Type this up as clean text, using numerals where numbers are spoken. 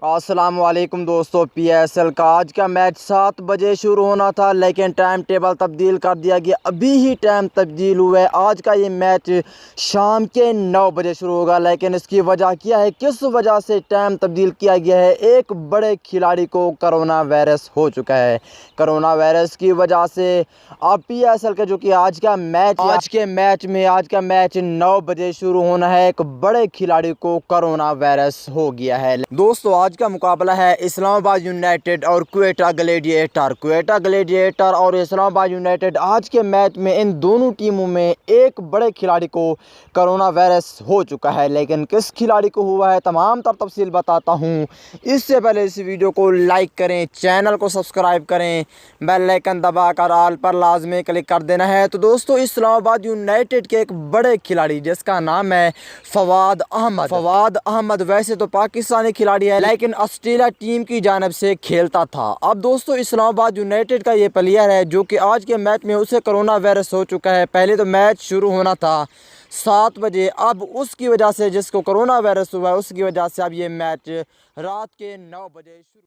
السلام علیکم دوستو، پی ایس ایل کا آج کا میچ 7 بجے شروع ہونا تھا، لیکن ٹائم ٹیبل تبدیل کر دیا گیا۔ ابھی ہی ٹائم تبدیل ہوا ہے، آج کا یہ میچ شام کے 9 بجے شروع ہوگا۔ لیکن اس کی وجہ کیا ہے، کس وجہ سے ٹائم تبدیل کیا گیا ہے؟ ایک بڑے کھلاڑی کو کرونا وائرس ہو چکا ہے۔ کرونا وائرس کی وجہ سے اب پی ایس ایل کا جو کہ آج کا میچ 9 بجے شروع ہونا ہے، ایک بڑے کھلاڑی کو کرونا وائرس ہو گیا ہے۔ دوستو آج کا مقابلہ ہے اسلام آباد یونائٹڈ اور کوئٹہ گلیڈیٹر اور اسلام آباد یونائٹڈ۔ آج کے میچ میں ان دونوں ٹیموں میں ایک بڑے کھلاڑی کو کرونا وائرس ہو چکا ہے، لیکن کس کھلاڑی کو ہوا ہے تمام تفصیل بتاتا ہوں۔ اس سے پہلے اس ویڈیو کو لائک کریں، چینل کو سبسکرائب کریں، بیل آئیکن دبا کر آل پر لازمی کلک کر دینا ہے۔ تو دوستو اسلام آباد یونائٹڈ کے ایک بڑے کھلاڑی جس کا نام ہے فواد احمد ویسے تو پاکستانی کھلاڑی ہے، لیکن آسٹریلیا ٹیم کی جانب سے کھیلتا تھا۔ اب دوستو اسلام آباد یونائٹڈ کا یہ پلیئر ہے جو کہ آج کے میچ میں اسے کرونا وائرس ہو چکا ہے۔ پہلے تو میچ شروع ہونا تھا 7 بجے، اب اس کی وجہ سے جس کو کرونا وائرس ہوا ہے اس کی وجہ سے اب یہ میچ رات کے 9 بجے شروع